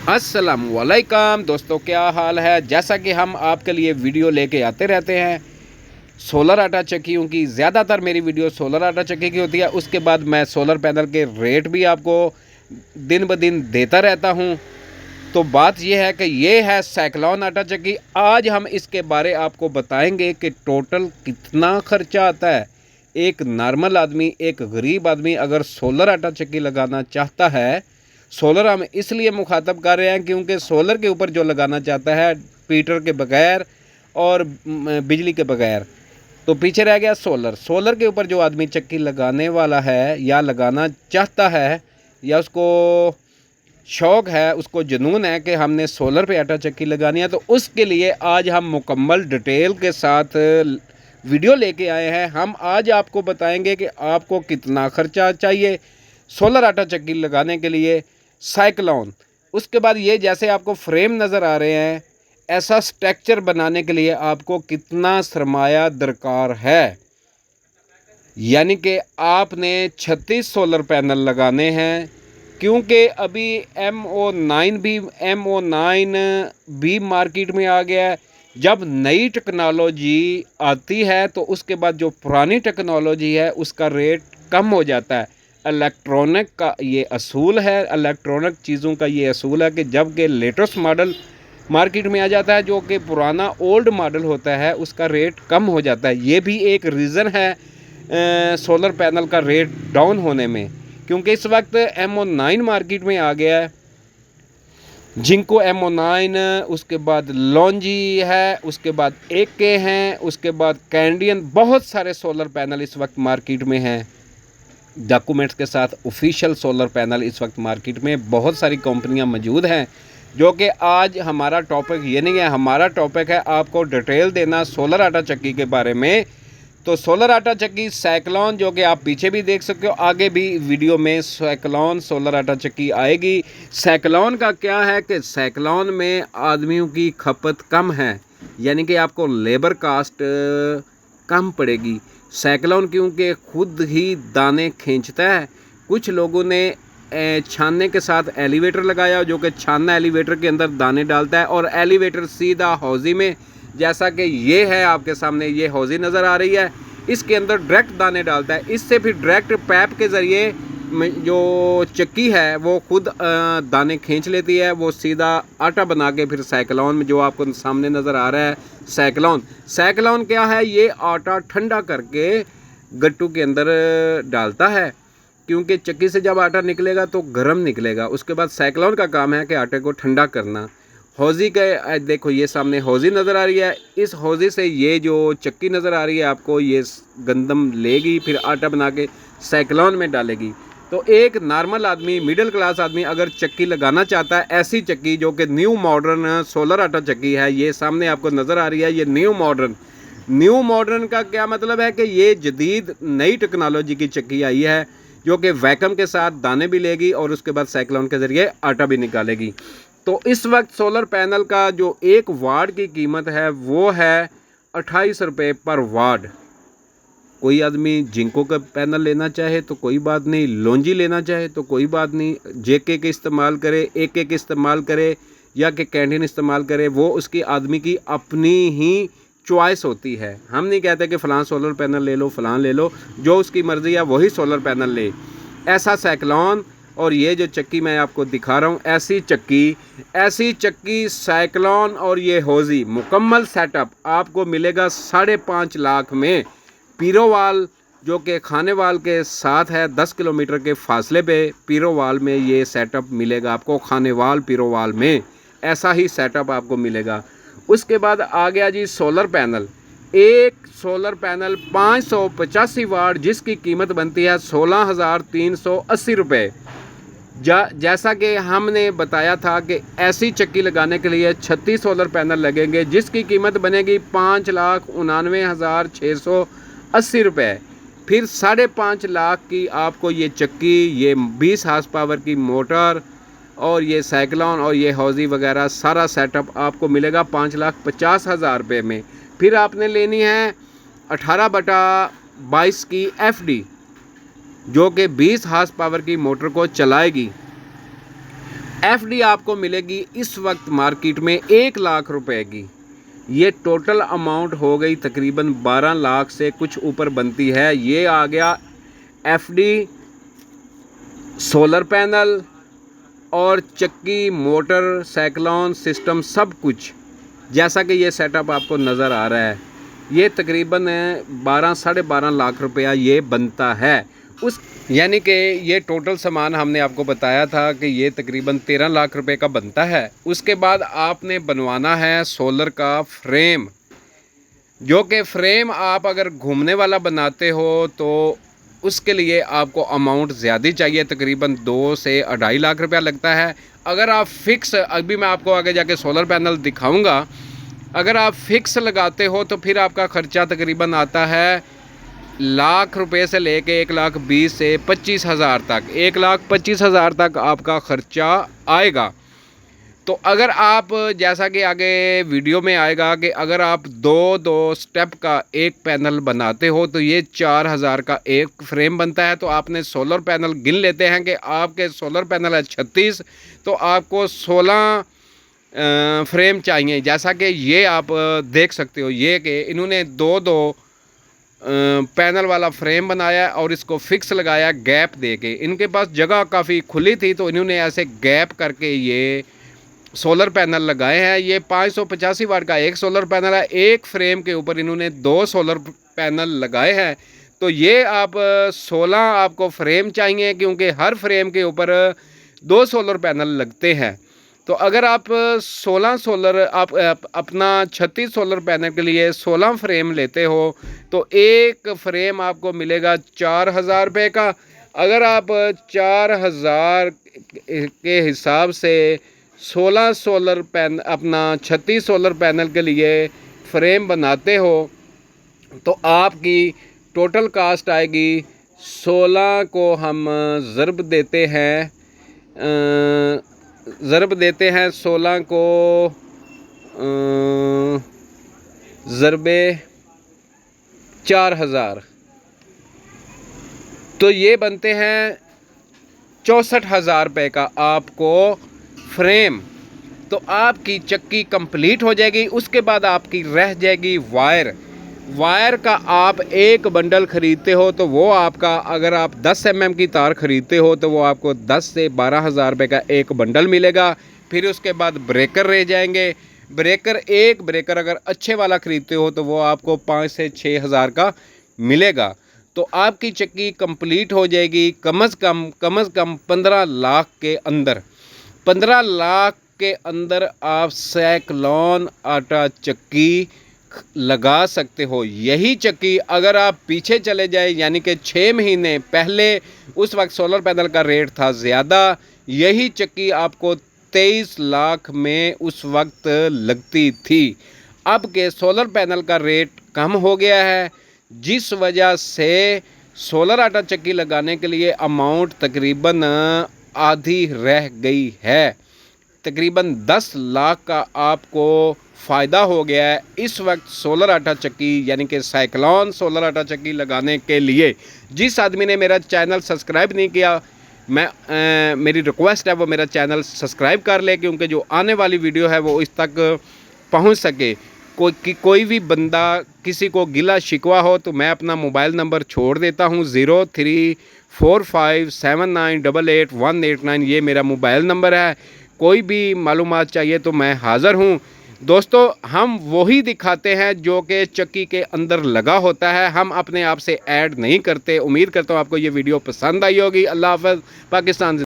अस्सलामुअलैकुम दोस्तों, क्या हाल है। जैसा कि हम आपके लिए वीडियो लेके आते रहते हैं सोलर आटा चक्कियों की। ज़्यादातर मेरी वीडियो सोलर आटा चक्की की होती है। उसके बाद मैं सोलर पैनल के रेट भी आपको दिन ब दिन देता रहता हूं। तो बात यह है कि ये है साइक्लोन आटा चक्की। आज हम इसके बारे आपको बताएंगे कि टोटल कितना खर्चा आता है। एक नॉर्मल आदमी, एक गरीब आदमी अगर सोलर आटा चक्की लगाना चाहता है, सोलर हम इसलिए मुखातब कर रहे हैं क्योंकि सोलर के ऊपर जो लगाना चाहता है मीटर के बगैर और बिजली के बगैर, तो पीछे रह गया सोलर। सोलर के ऊपर जो आदमी चक्की लगाने वाला है या लगाना चाहता है या उसको शौक़ है, उसको जुनून है कि हमने सोलर पे आटा चक्की लगानी है, तो उसके लिए आज हम मुकम्मल डिटेल के साथ वीडियो लेके आए हैं। हम आज आपको बताएंगे कि आपको कितना खर्चा चाहिए सोलर आटा चक्की लगाने के लिए साइक्लोन। उसके बाद ये जैसे आपको फ्रेम नज़र आ रहे हैं, ऐसा स्ट्रक्चर बनाने के लिए आपको कितना सरमाया दरकार है। यानी कि आपने 36 सोलर पैनल लगाने हैं, क्योंकि अभी MO9 भी मार्केट में आ गया है। जब नई टेक्नोलॉजी आती है तो उसके बाद जो पुरानी टेक्नोलॉजी है उसका रेट कम हो जाता है। इलेक्ट्रॉनिक का ये असूल है, इलेक्ट्रॉनिक चीज़ों का ये असूल है कि जब के लेटेस्ट मॉडल मार्केट में आ जाता है, जो कि पुराना ओल्ड मॉडल होता है उसका रेट कम हो जाता है। ये भी एक रीज़न है सोलर पैनल का रेट डाउन होने में, क्योंकि इस वक्त MO9 मार्केट में आ गया है। जिनको MO9, उसके बाद लॉन्जी है, उसके बाद AK हैं, उसके बाद कैंडियन, बहुत सारे सोलर पैनल इस वक्त मार्केट में हैं डॉक्यूमेंट्स के साथ। ऑफिशियल सोलर पैनल इस वक्त मार्केट में बहुत सारी कंपनियां मौजूद हैं, जो कि आज हमारा टॉपिक ये नहीं है। हमारा टॉपिक है आपको डिटेल देना सोलर आटा चक्की के बारे में। तो सोलर आटा चक्की साइक्लोन, जो कि आप पीछे भी देख सकते हो, आगे भी वीडियो में साइक्लोन सोलर आटा चक्की आएगी। साइक्लोन का क्या है कि साइक्लोन में आदमियों की खपत कम है, यानी कि आपको लेबर कास्ट कम पड़ेगी। साइक्लोन क्योंकि खुद ही दाने खींचता है। कुछ लोगों ने छानने के साथ एलिवेटर लगाया, जो कि छानना एलिवेटर के अंदर दाने डालता है और एलिवेटर सीधा हौज़ी में, जैसा कि ये है आपके सामने, ये हौज़ी नज़र आ रही है, इसके अंदर डायरेक्ट दाने डालता है। इससे फिर डायरेक्ट पैप के ज़रिए जो चक्की है वो खुद दाने खींच लेती है। वो सीधा आटा बना के फिर साइक्लोन में, जो आपको सामने नज़र आ रहा है साइक्लोन क्या है, ये आटा ठंडा करके गट्टू के अंदर डालता है, क्योंकि चक्की से जब आटा निकलेगा तो गर्म निकलेगा। उसके बाद साइक्लोन का काम है कि आटे को ठंडा करना। हौज़ी के देखो ये सामने हौज़ी नज़र आ रही है, इस हौज़ी से ये जो चक्की नज़र आ रही है आपको, ये गंदम लेगी, फिर आटा बना के साइक्लोन में डालेगी। तो एक नॉर्मल आदमी, मिडिल क्लास आदमी अगर चक्की लगाना चाहता है, ऐसी चक्की जो कि न्यू मॉडर्न सोलर आटा चक्की है, ये सामने आपको नज़र आ रही है, ये न्यू मॉडर्न का क्या मतलब है कि ये जदीद नई टेक्नोलॉजी की चक्की आई है, जो कि वैक्यूम के साथ दाने भी लेगी और उसके बाद साइक्लोन के ज़रिए आटा भी निकालेगी। तो इस वक्त सोलर पैनल का जो 1 वाट की कीमत है वो है 28 रुपये पर वाट। कोई आदमी जिंको का पैनल लेना चाहे तो कोई बात नहीं, लॉन्जी लेना चाहे तो कोई बात नहीं, JK के इस्तेमाल करे, AK के इस्तेमाल करे या कि कैंडियन इस्तेमाल करे, वो उसकी आदमी की अपनी ही चॉइस होती है। हम नहीं कहते कि फ़लाँ सोलर पैनल ले लो, फ़लाँ ले लो, जो उसकी मर्ज़ी है वही सोलर पैनल ले। ऐसा साइक्लोन और ये जो चक्की मैं आपको दिखा रहा हूँ, ऐसी चक्की साइक्लोन और ये हौज़ी मुकम्मल सेटअप आपको मिलेगा 5.5 लाख में। पीरोवाल, जो कि खानेवाल के साथ है, 10 किलोमीटर के फासले पे पीरोवाल में ये सेटअप मिलेगा आपको। खानेवाल पीरोवाल में ऐसा ही सेटअप आपको मिलेगा। उसके बाद आ गया जी सोलर पैनल। एक सोलर पैनल 585 वाट, जिसकी कीमत बनती है 16,380 रुपये। जैसा कि हमने बताया था कि ऐसी चक्की लगाने के लिए 36 सोलर पैनल लगेंगे, जिसकी कीमत बनेगी 5,99,680 रुपये। फिर 5.5 लाख की आपको ये चक्की, ये 20 हार्स पावर की मोटर और ये साइक्लोन और ये हौज़ी वगैरह सारा सेटअप आपको मिलेगा 5,50,000 रुपये में। फिर आपने लेनी है 18/22 की FD, जो कि 20 हार्स पावर की मोटर को चलाएगी। एफडी आपको मिलेगी इस वक्त मार्केट में 1 लाख रुपए की। ये टोटल अमाउंट हो गई तकरीबन 12 लाख से कुछ ऊपर बनती है। ये आ गया एफडी, सोलर पैनल और चक्की, मोटर, साइक्लोन सिस्टम सब कुछ, जैसा कि ये सेटअप आपको नज़र आ रहा है। ये तकरीबन 12 साढ़े 12 लाख रुपया ये बनता है। उस यानी कि ये टोटल सामान हमने आपको बताया था कि ये तकरीबन 13 लाख रुपए का बनता है। उसके बाद आपने बनवाना है सोलर का फ्रेम, जो कि फ्रेम आप अगर घूमने वाला बनाते हो तो उसके लिए आपको अमाउंट ज़्यादा चाहिए, तकरीबन 2 से 2.5 लाख रुपया लगता है। अगर आप फिक्स, अभी मैं आपको आगे जाके सोलर पैनल दिखाऊंगा, अगर आप फिक्स लगाते हो तो फिर आपका ख़र्चा तकरीबन आता है लाख रुपए से लेके 1,20,000 से 25,000 तक, 1,25,000 तक आपका ख़र्चा आएगा। तो अगर आप, जैसा कि आगे वीडियो में आएगा, कि अगर आप दो स्टेप का एक पैनल बनाते हो तो ये 4,000 का एक फ्रेम बनता है। तो आपने सोलर पैनल गिन लेते हैं कि आपके सोलर पैनल है 36, तो आपको 16 फ्रेम चाहिए। जैसा कि ये आप देख सकते हो, ये कि इन्होंने दो पैनल वाला फ्रेम बनाया और इसको फिक्स लगाया गैप दे के। इनके पास जगह काफ़ी खुली थी तो इन्होंने ऐसे गैप करके ये सोलर पैनल लगाए हैं। ये 585 वाट का एक सोलर पैनल है। एक फ्रेम के ऊपर इन्होंने 2 सोलर पैनल लगाए हैं। तो ये आप 16 आपको फ्रेम चाहिए, क्योंकि हर फ्रेम के ऊपर 2 सोलर पैनल लगते हैं। तो अगर आप 16 सोलर, आप अपना 36 सोलर पैनल के लिए 16 फ्रेम लेते हो तो एक फ्रेम आपको मिलेगा 4,000 रुपये का। अगर आप 4,000 के हिसाब से 16 सोलर पैन, अपना 36 सोलर पैनल के लिए फ्रेम बनाते हो तो आपकी टोटल कास्ट आएगी, 16 को हम ज़रब देते हैं 16 को ज़रबे 4,000, तो ये बनते हैं 64,000 रुपये का आपको फ्रेम। तो आपकी चक्की कंप्लीट हो जाएगी। उसके बाद आपकी रह जाएगी वायर का आप एक बंडल ख़रीदते हो तो वो आपका, अगर आप 10 mm की तार ख़रीदते हो तो वो आपको 10 से 12,000 रुपये का एक बंडल मिलेगा। फिर उसके बाद ब्रेकर रह जाएंगे। एक ब्रेकर अगर अच्छे वाला ख़रीदते हो तो वो आपको 5 से 6,000 का मिलेगा। तो आपकी चक्की कंप्लीट हो जाएगी कम से कम 15 लाख के अंदर। 15 लाख के अंदर आप साइक्लोन आटा चक्की लगा सकते हो। यही चक्की अगर आप पीछे चले जाए, यानी कि 6 महीने पहले, उस वक्त सोलर पैनल का रेट था ज़्यादा, यही चक्की आपको 23 लाख में उस वक्त लगती थी। अब के सोलर पैनल का रेट कम हो गया है, जिस वजह से सोलर आटा चक्की लगाने के लिए अमाउंट तकरीबन आधी रह गई है। तकरीबन 10 लाख का आपको फ़ायदा हो गया है इस वक्त सोलर आटा चक्की, यानी कि साइक्लोन सोलर आटा चक्की लगाने के लिए। जिस आदमी ने मेरा चैनल सब्सक्राइब नहीं किया, मेरी रिक्वेस्ट है वो मेरा चैनल सब्सक्राइब कर ले, क्योंकि जो आने वाली वीडियो है वो इस तक पहुंच सके। कोई भी बंदा, किसी को गिला शिकवा हो तो मैं अपना मोबाइल नंबर छोड़ देता हूँ 034579888189। ये मेरा मोबाइल नंबर है। कोई भी मालूमात चाहिए तो मैं हाज़िर हूँ। दोस्तों, हम वही दिखाते हैं जो कि चक्की के अंदर लगा होता है, हम अपने आप से ऐड नहीं करते। उम्मीद करता हूँ आपको ये वीडियो पसंद आई होगी। अल्लाह हाफ़िज़। पाकिस्तान।